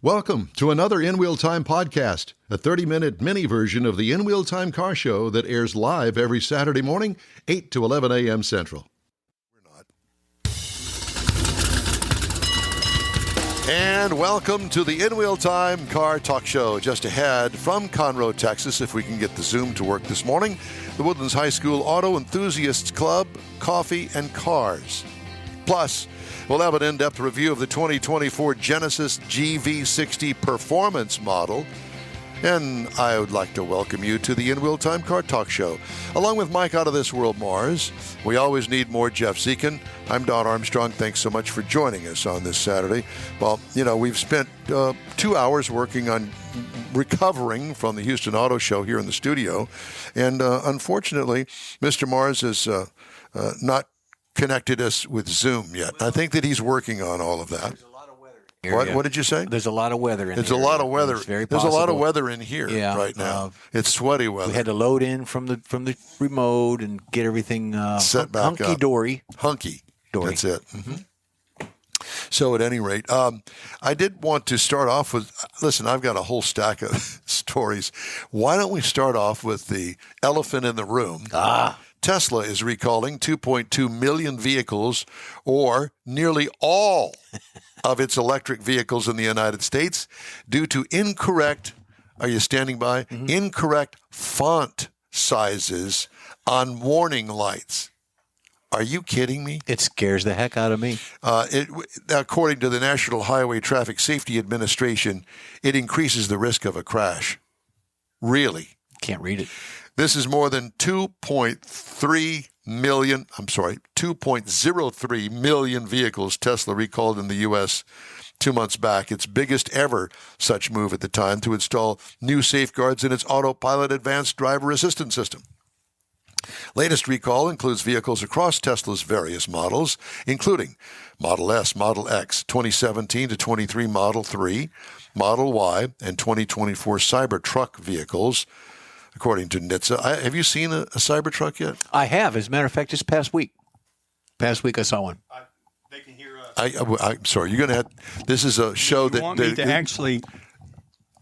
Welcome to another In Wheel Time podcast, a 30-minute mini version of the In Wheel Time car show that airs live every Saturday morning, 8 to 11 a.m. Central. And welcome to the In Wheel Time car talk show. Just ahead from Conroe, Texas, if we can get the Zoom to work this morning, the Woodlands High School Auto Enthusiasts Club, coffee and cars. Plus, we'll have an in-depth review of the 2024 Genesis GV60 Performance model. And I would like to welcome you to the In Wheel Time Car Talk Show. Along with Mike Out of This World Mars, we always need more Jeff Zekin. I'm Don Armstrong. Thanks so much for joining us on this Saturday. Well, you know, we've spent 2 hours working on recovering from the Houston Auto Show here in the studio. And unfortunately, Mr. Mars has not connected us with Zoom yet. I think that he's working on all of that. What did you say? There's a lot of weather in here. There's a lot of weather. There's a lot of weather in here right now. It's sweaty weather. We had to load in from the remote and get everything set back hunky up. dory. Hunky. Dory. That's it. Mm-hmm. So at any rate, I did want to start off with, listen, I've got a whole stack of stories. Why don't we start off with the elephant in the room? Tesla is recalling 2.2 million vehicles, or nearly all of its electric vehicles in the United States, due to incorrect, are you standing by? Mm-hmm. Incorrect font sizes on warning lights. Are you kidding me? It scares the heck out of me. According to the National Highway Traffic Safety Administration, it increases the risk of a crash. Really? Can't read it. This is more than 2.03 million vehicles Tesla recalled in the U.S. 2 months back, its biggest ever such move at the time to install new safeguards in its autopilot advanced driver assistance system. Latest recall includes vehicles across Tesla's various models, including Model S, Model X, 2017 to 23 Model 3, Model Y, and 2024 Cybertruck vehicles. According to NHTSA. Have you seen a Cybertruck yet? I have. As a matter of fact, this past week. I saw one. They can hear us. I'm sorry. You're going to have. This is a show you that. Want me to actually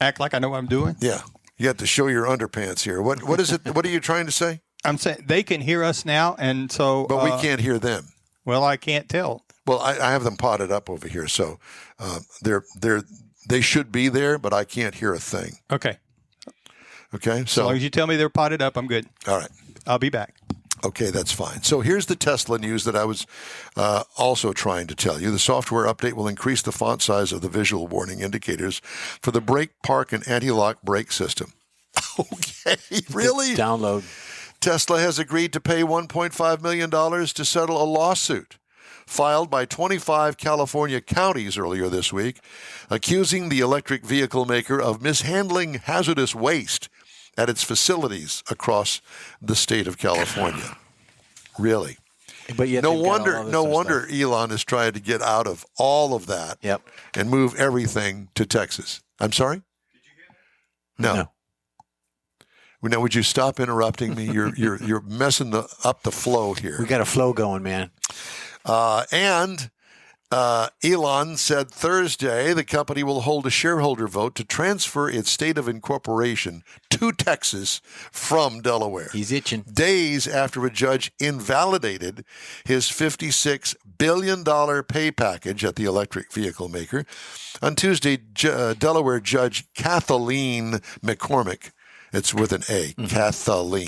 act like I know what I'm doing? Yeah. You have to show your underpants here. What is it? What are you trying to say? I'm saying they can hear us now, and so. But we can't hear them. Well, I can't tell. Well, I have them potted up over here, so they should be there, but I can't hear a thing. Okay. Okay, so as long as you tell me they're potted up, I'm good. All right. I'll be back. Okay, that's fine. So here's the Tesla news that I was also trying to tell you. The software update will increase the font size of the visual warning indicators for the brake, park, and anti-lock brake system. Okay, really? Download. Tesla has agreed to pay $1.5 million to settle a lawsuit filed by 25 California counties earlier this week, accusing the electric vehicle maker of mishandling hazardous waste at its facilities across the state of California. Really? But yet no wonder Elon is trying to get out of all of that and move everything to Texas. I'm sorry? Did you hear that? No. Now, would you stop interrupting me? You're messing up the flow here. We got a flow going, man. And Elon said Thursday the company will hold a shareholder vote to transfer its state of incorporation to Texas from Delaware. He's itching. Days after a judge invalidated his $56 billion pay package at the electric vehicle maker. On Tuesday, Delaware Judge Kathleen McCormick, it's with an A, Kathleen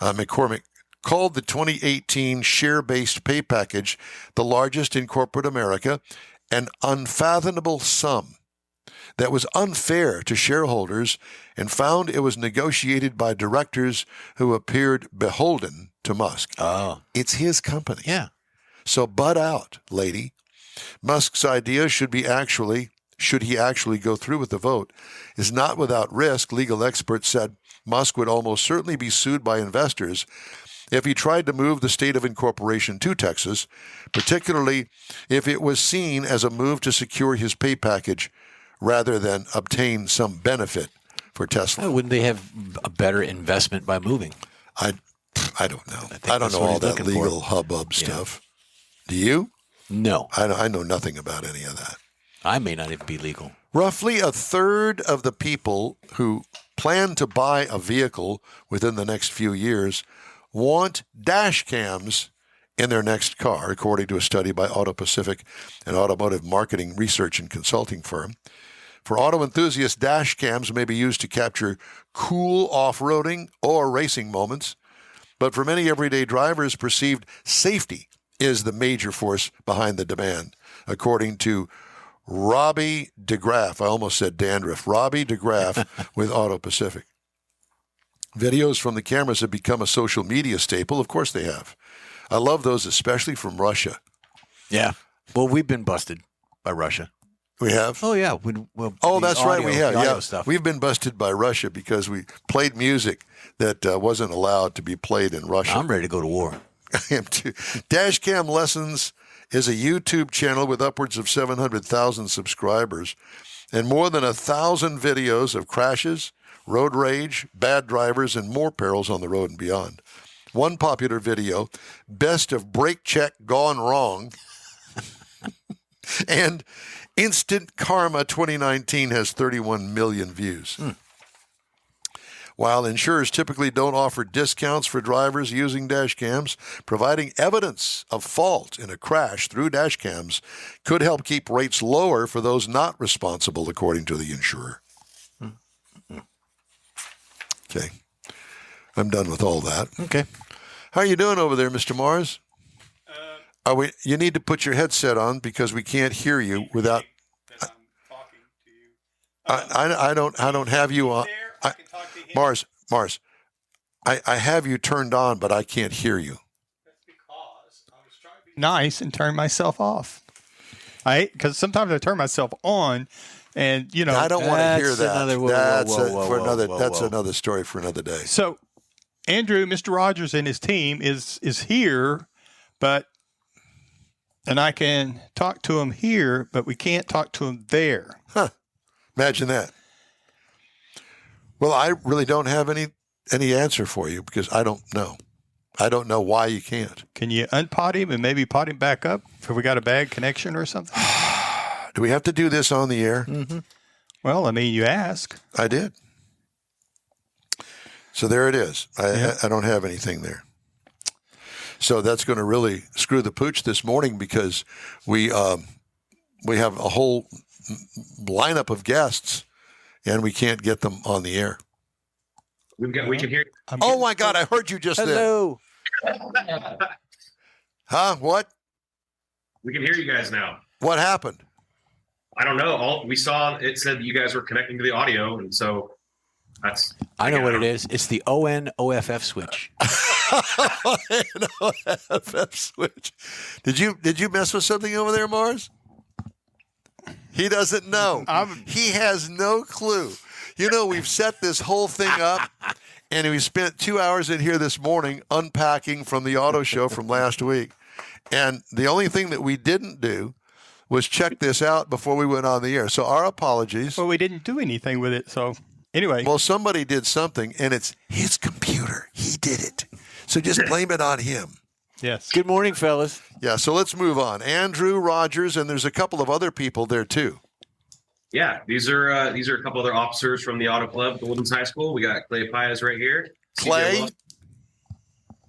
McCormick, called the 2018 share-based pay package the largest in corporate America, an unfathomable sum that was unfair to shareholders, and found it was negotiated by directors who appeared beholden to Musk. Oh. It's his company. Yeah. So butt out, lady. Musk's idea should he actually go through with the vote, is not without risk. Legal experts said Musk would almost certainly be sued by investors if he tried to move the state of incorporation to Texas, particularly if it was seen as a move to secure his pay package rather than obtain some benefit for Tesla. Wouldn't they have a better investment by moving? I don't know. I don't know all that legal hubbub stuff. Do you? No. I know nothing about any of that. I may not even be legal. Roughly a third of the people who plan to buy a vehicle within the next few years want dash cams in their next car, according to a study by Auto Pacific, an automotive marketing research and consulting firm. For auto enthusiasts, dash cams may be used to capture cool off-roading or racing moments. But for many everyday drivers, perceived safety is the major force behind the demand, according to Robbie DeGraff. I almost said dandruff. Robbie DeGraff with Auto Pacific. Videos from the cameras have become a social media staple. Of course they have. I love those, especially from Russia. Yeah. Well, we've been busted by Russia. We have? Oh, yeah. That's right. We have. Yeah. Stuff. We've been busted by Russia because we played music that wasn't allowed to be played in Russia. I'm ready to go to war. I am too. Dashcam Lessons is a YouTube channel with upwards of 700,000 subscribers and more than 1,000 videos of crashes, road rage, bad drivers, and more perils on the road and beyond. One popular video, Best of Brake Check Gone Wrong, and Instant Karma 2019 has 31 million views. While insurers typically don't offer discounts for drivers using dash cams, providing evidence of fault in a crash through dash cams could help keep rates lower for those not responsible, according to the insurer. Okay. I'm done with all that. Okay. How are you doing over there, Mr. Mars? You need to put your headset on because we can't hear you without. That I'm talking to you. I don't have you on. I can talk to him. Mars, I have you turned on, but I can't hear you. That's because I was trying to be nice and turn myself off. Because sometimes I turn myself on, and I don't want to hear that. That's another story for another day. So, Andrew, Mr. Rogers, and his team is here, and I can talk to him here, but we can't talk to him there. Huh? Imagine that. Well, I really don't have any answer for you because I don't know. I don't know why you can't. Can you unpot him and maybe pot him back up if we got a bad connection or something? Do we have to do this on the air? Mm-hmm. Well, I mean, you ask. I did. So there it is. I don't have anything there. So that's going to really screw the pooch this morning because we have a whole lineup of guests and we can't get them on the air. We can hear you. Oh my God! I heard you just Hello. then. Huh? What? We can hear you guys now. What happened? I don't know. We saw it said that you guys were connecting to the audio, and so that's. I know what it is. It's the ON-OFF switch. OFF switch. Did you mess with something over there, Mars? He doesn't know. He has no clue. We've set this whole thing up, and we spent 2 hours in here this morning unpacking from the auto show from last week. And the only thing that we didn't do was check this out before we went on the air. So our apologies. Well, we didn't do anything with it. So anyway. Well, somebody did something, and it's his computer. He did it. So just blame it on him. Yes. Good morning, fellas. Yeah, so let's move on. Andrew Rogers, and there's a couple of other people there, too. Yeah, these are a couple other officers from the Auto Club, the Woodlands High School. We got Clay Paez right here. Clay,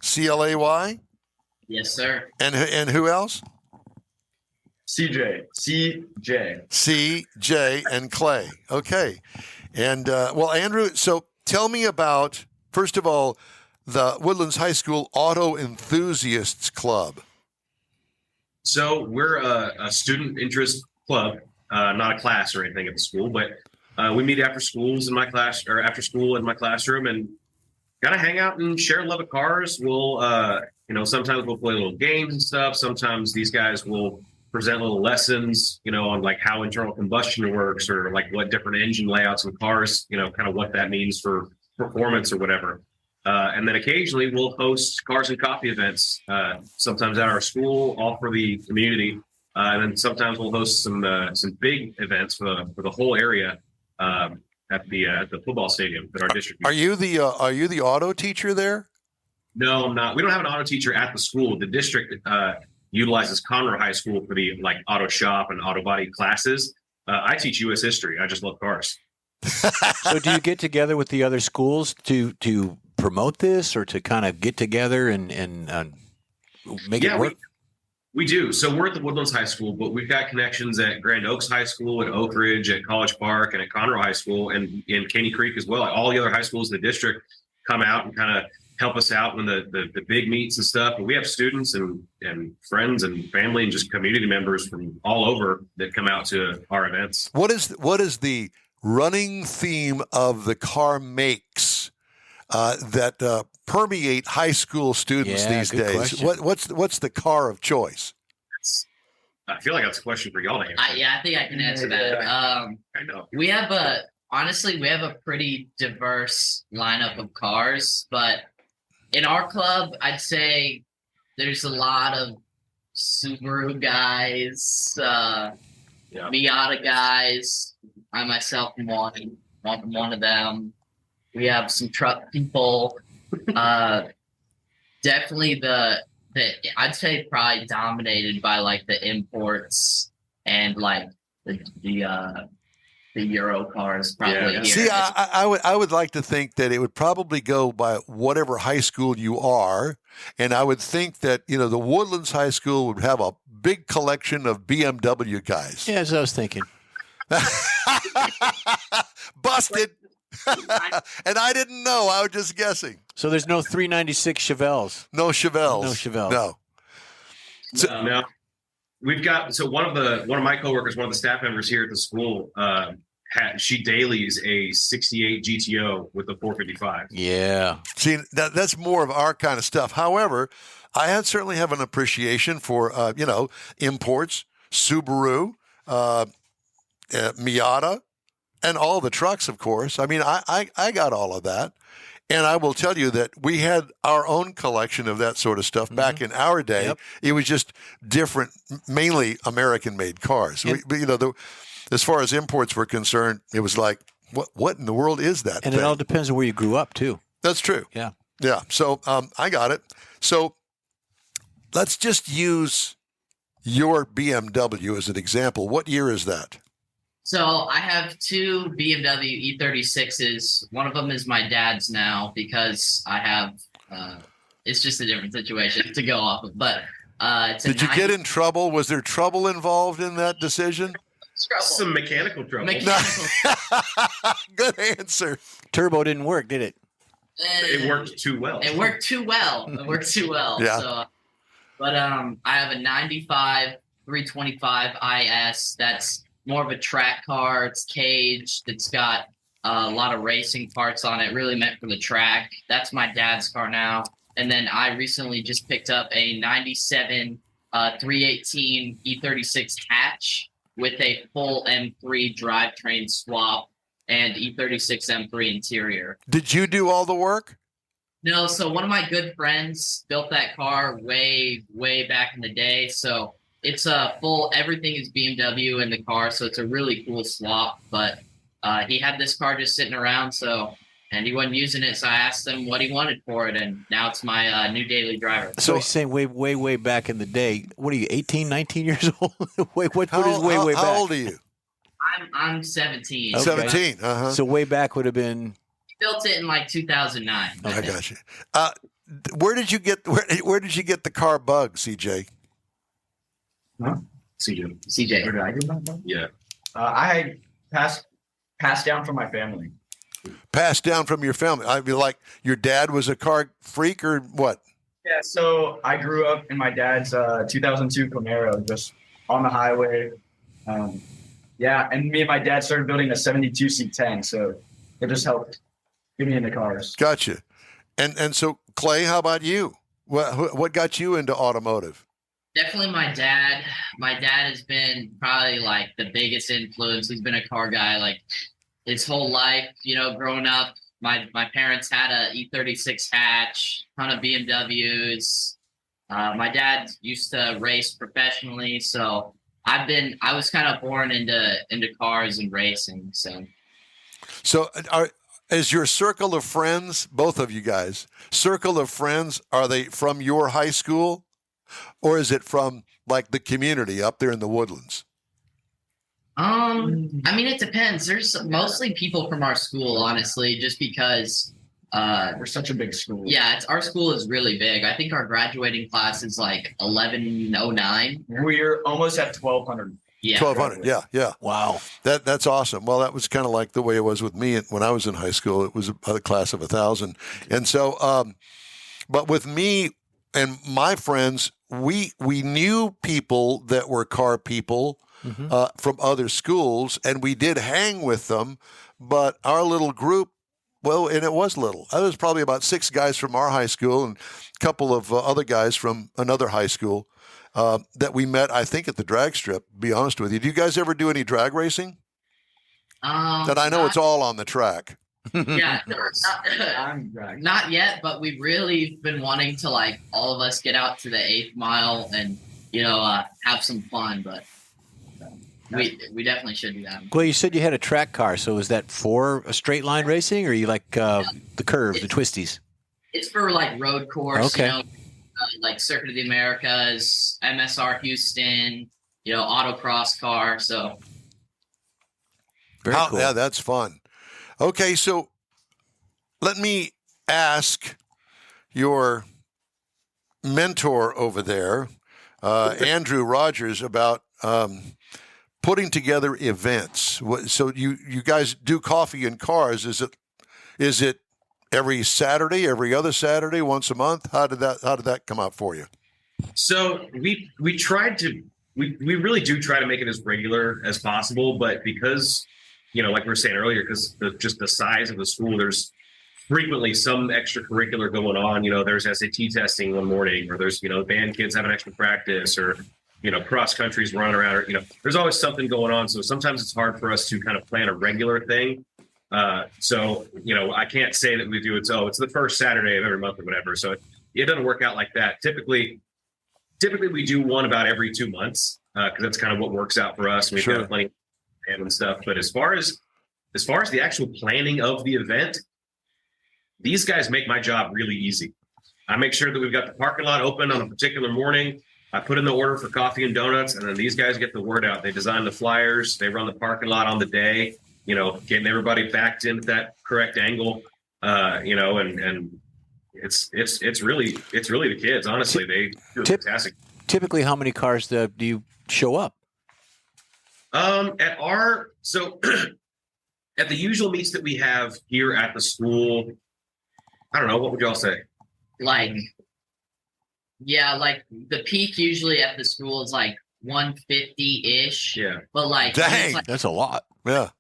CLAY. Yes, sir. And who else? CJ. CJ and Clay. Okay. And, Andrew, so tell me about, first of all, the Woodlands High School Auto Enthusiasts Club. So we're a student interest club, not a class or anything at the school, but we meet after schools in my class or after school in my classroom and kind of hang out and share love of cars. We'll, sometimes we'll play little games and stuff. Sometimes these guys will present little lessons, on like how internal combustion works or like what different engine layouts in cars, kind of what that means for performance or whatever. And then occasionally we'll host cars and coffee events, sometimes at our school, all for the community. And then sometimes we'll host some big events for the whole area at the football stadium at our district. Are you the auto teacher there? No, I'm not. We don't have an auto teacher at the school. The district utilizes Conroe High School for the like auto shop and auto body classes. I teach U.S. history. I just love cars. So do you get together with the other schools to promote this, or to kind of get together and make it work? We do. So we're at the Woodlands High School, but we've got connections at Grand Oaks High School, at Oak Ridge, at College Park, and at Conroe High School, and in Caney Creek as well. All the other high schools in the district come out and kind of help us out when the big meets and stuff. But we have students and friends and family and just community members from all over that come out to our events. What is the running theme of the car makes that permeate high school students these days? What's the car of choice? I feel like that's a question for y'all to answer. I think I can answer that. I know. We have a pretty diverse lineup of cars, but in our club, I'd say there's a lot of Subaru guys, Miata guys. I myself am one of them. We have some truck people. Definitely I'd say probably dominated by like the imports and like the Euro cars probably. Here. See, I would like to think that it would probably go by whatever high school you are, and I would think that the Woodlands High School would have a big collection of BMW guys. Yeah, as I was thinking. Busted. And I didn't know. I was just guessing. So there's no 396 Chevelles. No Chevelles. No Chevelles. No. No. We've got one of my coworkers, one of the staff members here at the school, she dailies a 68 GTO with a 455. Yeah. See, that's more of our kind of stuff. However, I certainly have an appreciation for imports, Subaru, Miata, and all the trucks, of course. I mean, I got all of that. And I will tell you that we had our own collection of that sort of stuff back in our day. Yep. It was just different, mainly American-made cars. Yep. As far as imports were concerned, it was like, what in the world is that And thing? It all depends on where you grew up, too. That's true. Yeah. Yeah. So I got it. So let's just use your BMW as an example. What year is that? So I have two BMW E36s. One of them is my dad's now because I have it's just a different situation to go off of. But did you get in trouble? Was there trouble involved in that decision? Some mechanical trouble. Good answer. Turbo didn't work, did it? It worked too well. It worked too well. Yeah. So, but I have a 95 325 IS that's more of a track car. It's caged. It's got a lot of racing parts on it, really meant for the track. That's my dad's car now. And then I recently just picked up a 97 318 E36 hatch with a full M3 drivetrain swap and E36 M3 interior. Did you do all the work? No, so one of my good friends built that car way, way back in the day. So it's a full, everything is BMW in the car, so it's a really cool swap. But he had this car just sitting around, and he wasn't using it, so I asked him what he wanted for it, and now it's my new daily driver. So he's saying way, way, way back in the day. What are you, 18, 19 years old? What is way, way back? How old are you? I'm 17. Okay. 17. Uh-huh. So way back would have been. He built it in like 2009. I got you. Where did you get the car bug, CJ? Huh? CJ. Where did I get that from? Yeah. I passed down from my family. Passed down from your family. I mean, like your dad was a car freak or what? Yeah, so I grew up in my dad's 2002 Camaro, just on the highway. And me and my dad started building a 72 C10, so it just helped get me into cars. Gotcha. And so Clay, how about you? What got you into automotive? Definitely my dad. My dad has been probably like the biggest influence. He's been a car guy like his whole life, growing up. My parents had a E36 hatch, ton of BMWs. My dad used to race professionally, so I was kind of born into cars and racing. So is your circle of friends, both of you guys, are they from your high school? Or is it from like the community up there in the Woodlands? I mean, it depends. There's mostly people from our school, honestly, just because. We're such a big school. Yeah, our school is really big. I think our graduating class is like 1109. We're almost at 1,200. Yeah, 1,200. Yeah. Wow. That's awesome. Well, that was kind of like the way it was with me when I was in high school. It was a class of 1,000. And so, but with me and my friends, we knew people that were car people from other schools, and we did hang with them. But our little group, well, and it was little. There was probably about 6 guys from our high school and a couple of other guys from another high school that we met, I think, at the drag strip, to be honest with you. Do you guys ever do any drag racing? That I know it's all on the track. Yeah, Not yet, but we've really been wanting to, like, all of us get out to the 8th mile and, have some fun, but we definitely should do that. Well, you said you had a track car, so is that for a straight line racing, or you like the curve, the twisties? It's for, like, road course, Okay. Like Circuit of the Americas, MSR Houston, autocross car, so. Very cool. Yeah, that's fun. Okay, so let me ask your mentor over there, Andrew Rogers, about putting together events. So you guys do coffee and cars. Is it every Saturday, every other Saturday, once a month? How did that come out for you? So we really do try to make it as regular as possible, but because like we were saying earlier, because just the size of the school, there's frequently some extracurricular going on. There's SAT testing one morning, or there's band kids having extra practice, or cross country's running around, or there's always something going on. So sometimes it's hard for us to kind of plan a regular thing. So I can't say that we do it. So it's the first Saturday of every month or whatever. So it doesn't work out like that. Typically we do one about every 2 months because that's kind of what works out for us. We've got plenty of time and stuff. But as far as the actual planning of the event, these guys make my job really easy. I make sure that we've got the parking lot open on a particular morning. I put in the order for coffee and donuts, and then these guys get the word out. They design the flyers. They run the parking lot on the day, getting everybody backed into that correct angle, and it's really the kids. Honestly, they do fantastic. Typically, how many cars do you show up? At the usual meets that we have here at the school, I don't know, what would y'all say? Like the peak usually at the school is like 150-ish. Yeah. But dang, that's a lot. Yeah.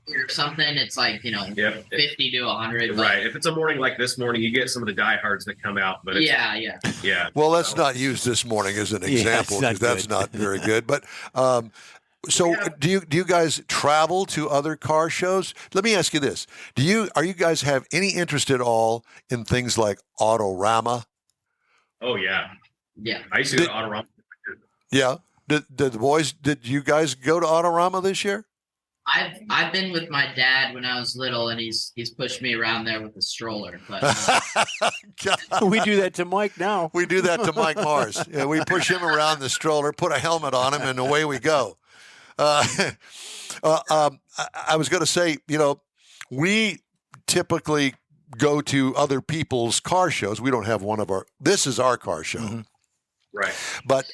Or something, it's like 50 to 100. Right. If it's a morning like this morning, you get some of the diehards that come out. But yeah. Well, let's not use this morning as an example because that's not very good. But so do you guys travel to other car shows? Let me ask you this: are you guys have any interest at all in things like Autorama? Oh yeah. Yeah. I used to go to Autorama. Yeah. Did you guys go to Autorama this year? I've been with my dad when I was little, and he's pushed me around there with a stroller. But we do that to Mike now. We do that to Mike Mars. Yeah, we push him around the stroller, put a helmet on him, and away we go. I was going to say, we typically go to other people's car shows. We don't have one of our. This is our car show, Right? But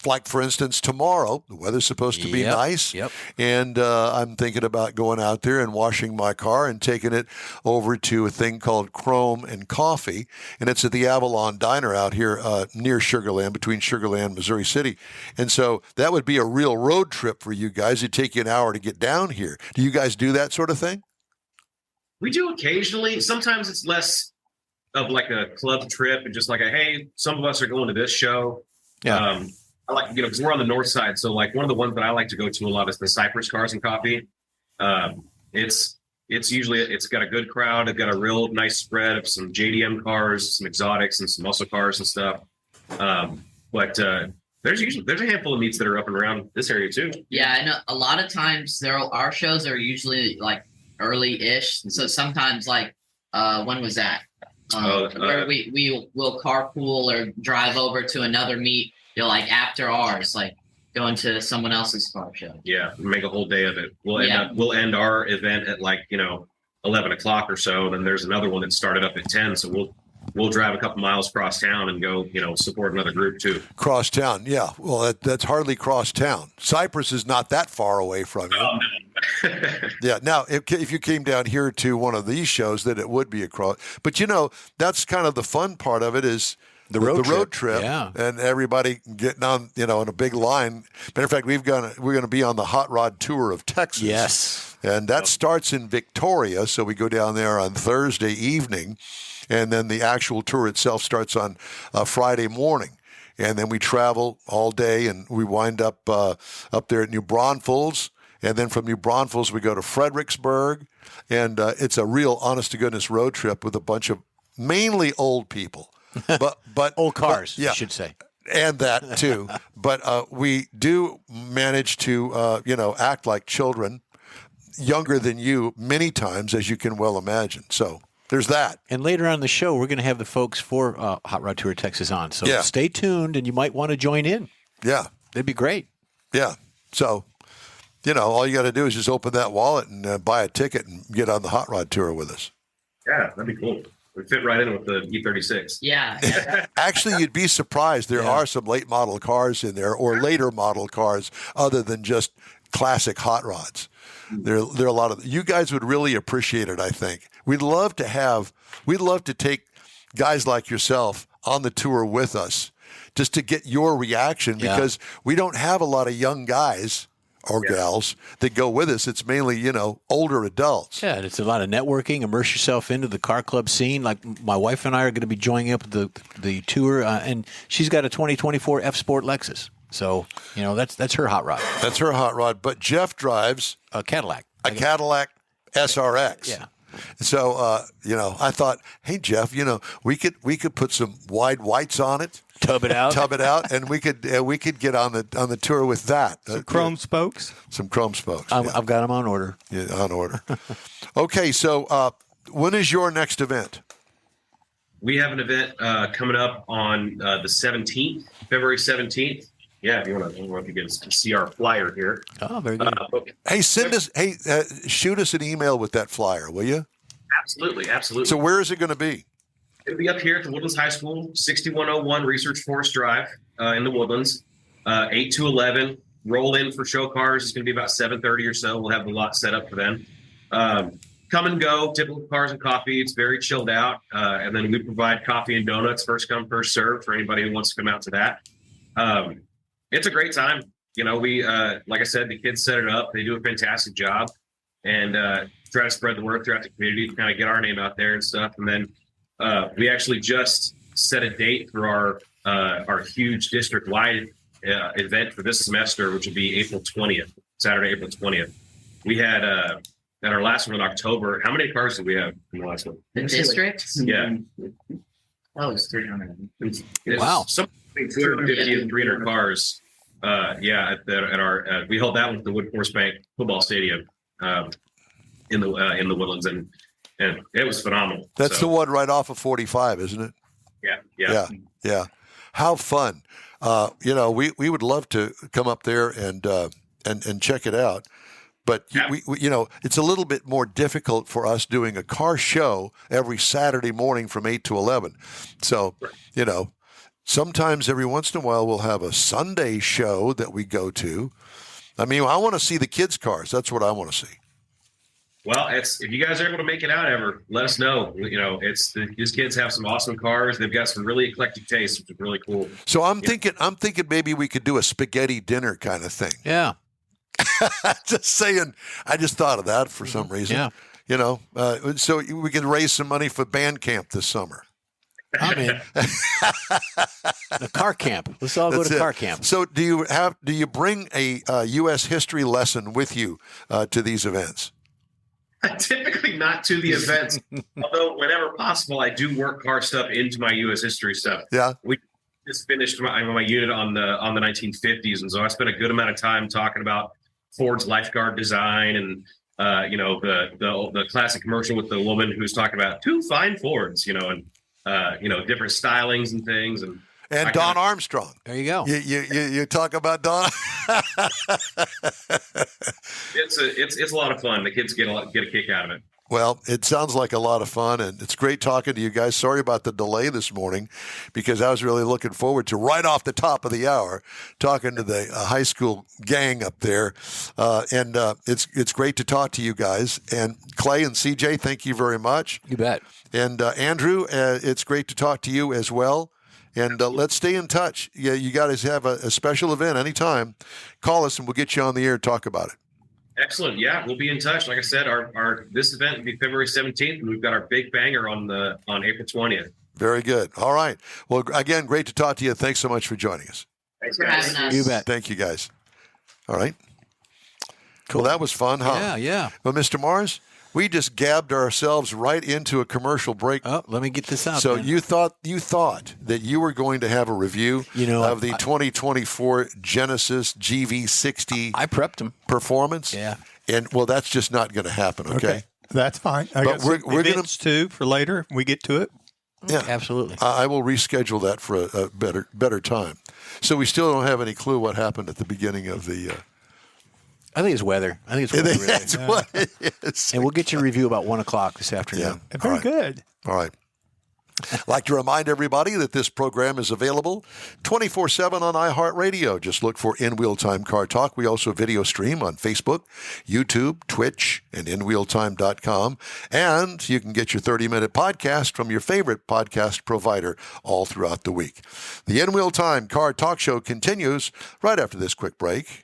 like for instance, tomorrow the weather's supposed to be nice, and I'm thinking about going out there and washing my car and taking it over to a thing called Chrome and Coffee, and it's at the Avalon Diner out here near Sugarland, between Sugarland and Missouri City, and so that would be a real road trip for you guys. It'd take you an hour to get down here. Do you guys do that sort of thing? We do occasionally. Sometimes it's less of like a club trip and just like hey, some of us are going to this show. Yeah. I like, because we're on the north side. So like one of the ones that I like to go to a lot is the Cypress Cars and Coffee. It's usually, it's got a good crowd. It's got a real nice spread of some JDM cars, some exotics, and some muscle cars and stuff. But there's a handful of meets that are up and around this area too. Yeah, I know a lot of times our shows are usually like early-ish. So sometimes when was that? Where we will carpool or drive over to another meet, like after ours, like going to someone else's car show. Yeah, make a whole day of it. Yeah. We'll end our event at 11 o'clock or so. Then there's another one that started up at 10. So we'll drive a couple miles across town and go, support another group too. Cross town, yeah. Well, that's hardly cross town. Cypress is not that far away from you. Oh, no. Yeah. Now, if you came down here to one of these shows, then it would be across. But that's kind of the fun part of it is the road trip, yeah. And everybody getting on, in a big line. Matter of fact, we're going to be on the Hot Rod Tour of Texas. Yes. And that starts in Victoria, so we go down there on Thursday evening, and then the actual tour itself starts on Friday morning. And then we travel all day, and we wind up there at New Braunfels. And then from New Braunfels, we go to Fredericksburg. And it's a real honest-to-goodness road trip with a bunch of mainly old people. But old cars, yeah, you should say. And that, too. But we do manage to, act like children, younger than you many times, as you can well imagine. So there's that. And later on in the show, we're going to have the folks for Hot Rod Tour Texas on. So stay tuned, and you might want to join in. Yeah. That'd be great. Yeah. So, all you got to do is just open that wallet and buy a ticket and get on the Hot Rod Tour with us. Yeah, that'd be cool. We fit right in with the E36. Yeah. Actually, you'd be surprised. There are some late model cars in there, or later model cars, other than just classic hot rods. There are a lot of. You guys would really appreciate it, I think. We'd love to take guys like yourself on the tour with us, just to get your reaction, because we don't have a lot of young guys or gals that go with us. It's mainly, older adults. Yeah, and it's a lot of networking. Immerse yourself into the car club scene. Like my wife and I are going to be joining up the tour, and she's got a 2024 F Sport Lexus. So, that's her hot rod. That's her hot rod. But Jeff drives a Cadillac. A Cadillac SRX. Yeah. So, I thought, hey, Jeff, we could put some wide whites on it. Tub it out, and we could get on the tour with that. Some chrome spokes. Some chrome spokes. I've got them on order. Yeah, on order. Okay, so when is your next event? We have an event coming up on the 17th, February 17th. Yeah, if you want to, I don't know if you can see our flyer here. Oh, very good. Hey, shoot us an email with that flyer, will you? Absolutely. So where is it going to be? It'll be up here at the Woodlands High School, 6101 Research Forest Drive in the Woodlands, 8 to 11. Roll in for show cars. It's going to be about 7:30 or so. We'll have the lot set up for them. Come and go, typical cars and coffee. It's very chilled out. And then we provide coffee and donuts, first come, first serve, for anybody who wants to come out to that. It's a great time. We, like I said, the kids set it up. They do a fantastic job, and try to spread the word throughout the community to kind of get our name out there and stuff. And then we actually just set a date for our huge district-wide event for this semester, which will be April 20th, Saturday, April 20th. We had at our last one in October. How many cars did we have in the last one? The district? Yeah. Oh, it's 300. Wow. Something between 250 and 300 cars. At our we held that one at the Woodforce Bank football stadium in the Woodlands, and it was phenomenal. That's the one right off of 45, isn't it? Yeah. How fun! We would love to come up there and check it out, but we it's a little bit more difficult for us doing a car show every Saturday morning from 8 to 11. So sometimes every once in a while we'll have a Sunday show that we go to. I mean, I want to see the kids' cars. That's what I want to see. Well, if you guys are able to make it out ever, let us know. These kids have some awesome cars. They've got some really eclectic tastes, which is really cool. So I'm thinking maybe we could do a spaghetti dinner kind of thing. Yeah. Just saying. I just thought of that for some reason. Yeah. So we could raise some money for band camp this summer. I'm in. The car camp. Let's all go to car camp. So do you bring a U.S. history lesson with you to these events? Typically not to the events, although whenever possible, I do work car stuff into my U.S. history stuff. Yeah, we just finished my unit on the 1950s, and so I spent a good amount of time talking about Ford's lifeguard design and the classic commercial with the woman who's talking about two fine Fords, and different stylings and things. And Don Armstrong. There you go. You talk about Don. It's a lot of fun. The kids get a kick out of it. Well, it sounds like a lot of fun, and it's great talking to you guys. Sorry about the delay this morning, because I was really looking forward to, right off the top of the hour, talking to the high school gang up there. And it's great to talk to you guys. And Clay and CJ, thank you very much. You bet. And Andrew, it's great to talk to you as well. And let's stay in touch. Yeah, you guys have a special event anytime. Call us, and we'll get you on the air and talk about it. Excellent. Yeah, we'll be in touch. Like I said, our this event will be February 17th, and we've got our big banger on April 20th. Very good. All right. Well, again, great to talk to you. Thanks so much for joining us. Thanks for having us. You bet. Thank you, guys. All right. Cool. Well, that was fun, huh? Yeah. Well, Mr. Mars, we just gabbed ourselves right into a commercial break. Oh, let me get this out. So man. you thought that you were going to have a review of the 2024 Genesis GV60 I prepped them. performance? Yeah. And, well, that's just not going to happen, okay? That's fine. But we're going to too for later. We get to it. Yeah, Absolutely. I will reschedule that for a better time. So we still don't have any clue what happened at the beginning of the. I think it's weather. Really. That's what it is. And we'll get your review about 1:00 this afternoon. Yeah. Very good. All right. I'd like to remind everybody that this program is available 24/7 on iHeartRadio. Just look for In Wheel Time Car Talk. We also video stream on Facebook, YouTube, Twitch, and InWheelTime.com. And you can get your 30-minute podcast from your favorite podcast provider all throughout the week. The In Wheel Time Car Talk Show continues right after this quick break.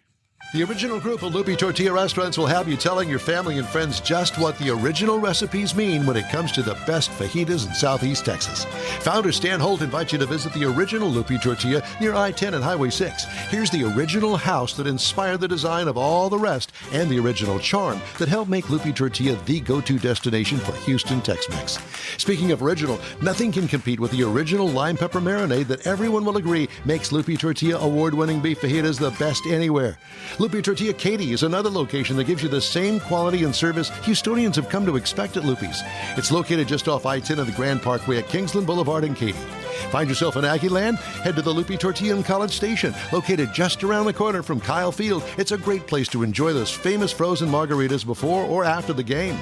The original group of Lupi Tortilla Restaurants will have you telling your family and friends just what the original recipes mean when it comes to the best fajitas in Southeast Texas. Founder Stan Holt invites you to visit the original Lupi Tortilla near I-10 and Highway 6. Here's the original house that inspired the design of all the rest, and the original charm that helped make Lupi Tortilla the go-to destination for Houston Tex-Mex. Speaking of original, nothing can compete with the original lime pepper marinade that everyone will agree makes Lupi Tortilla award-winning beef fajitas the best anywhere. Lupi Tortilla Katy is another location that gives you the same quality and service Houstonians have come to expect at Lupi's. It's located just off I-10 of the Grand Parkway at Kingsland Boulevard in Katy. Find yourself in Aggie Land? Head to the Lupi Tortilla in College Station, located just around the corner from Kyle Field. It's a great place to enjoy those famous frozen margaritas before or after the game.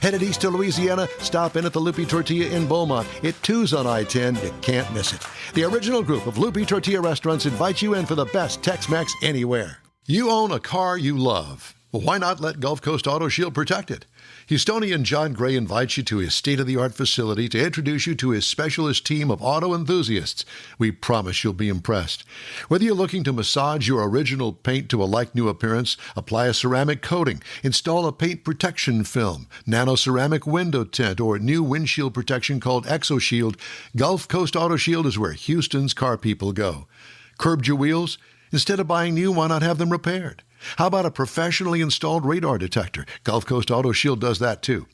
Headed east to Louisiana? Stop in at the Lupi Tortilla in Beaumont. It too's on I-10. You can't miss it. The original group of Lupi Tortilla restaurants invites you in for the best Tex-Mex anywhere. You own a car you love. Well, why not let Gulf Coast Auto Shield protect it? Houstonian John Gray invites you to his state-of-the-art facility to introduce you to his specialist team of auto enthusiasts. We promise you'll be impressed. Whether you're looking to massage your original paint to a like-new appearance, apply a ceramic coating, install a paint protection film, nano-ceramic window tint, or new windshield protection called ExoShield, Gulf Coast Auto Shield is where Houston's car people go. Curbed your wheels? Instead of buying new, why not have them repaired? How about a professionally installed radar detector? Gulf Coast Auto Shield does that too.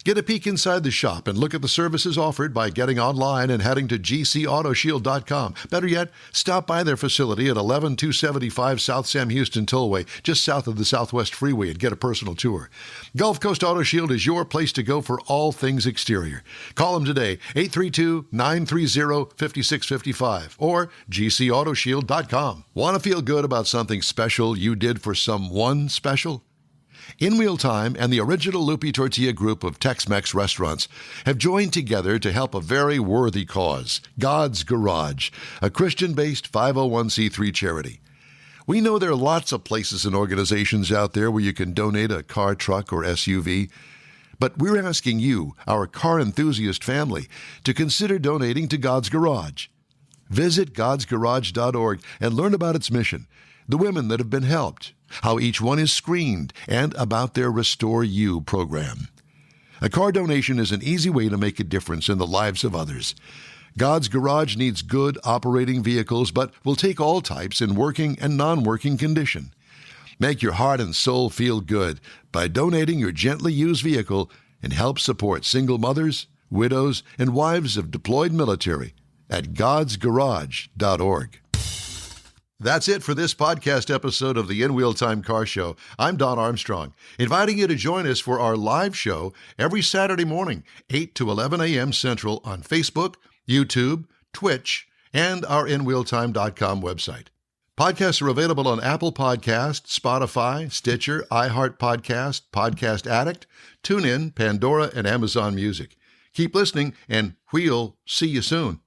Get a peek inside the shop and look at the services offered by getting online and heading to gcautoshield.com. Better yet, stop by their facility at 11275 South Sam Houston Tollway, just south of the Southwest Freeway, and get a personal tour. Gulf Coast Auto Shield is your place to go for all things exterior. Call them today, 832-930-5655 or gcautoshield.com. Want to feel good about something special you did for someone special? In Wheel Time and the original Lupi Tortilla group of Tex-Mex restaurants have joined together to help a very worthy cause, God's Garage, a Christian-based 501c3 charity. We know there are lots of places and organizations out there where you can donate a car, truck, or SUV, but we're asking you, our car enthusiast family, to consider donating to God's Garage. Visit godsgarage.org and learn about its mission, the women that have been helped, how each one is screened, and about their Restore You program. A car donation is an easy way to make a difference in the lives of others. God's Garage needs good operating vehicles, but will take all types in working and non-working condition. Make your heart and soul feel good by donating your gently used vehicle and help support single mothers, widows, and wives of deployed military at godsgarage.org. That's it for this podcast episode of the In Wheel Time Car Show. I'm Don Armstrong, inviting you to join us for our live show every Saturday morning, 8 to 11 a.m. Central on Facebook, YouTube, Twitch, and our InWheelTime.com website. Podcasts are available on Apple Podcasts, Spotify, Stitcher, iHeart Podcast, Podcast Addict, TuneIn, Pandora, and Amazon Music. Keep listening, and we'll see you soon.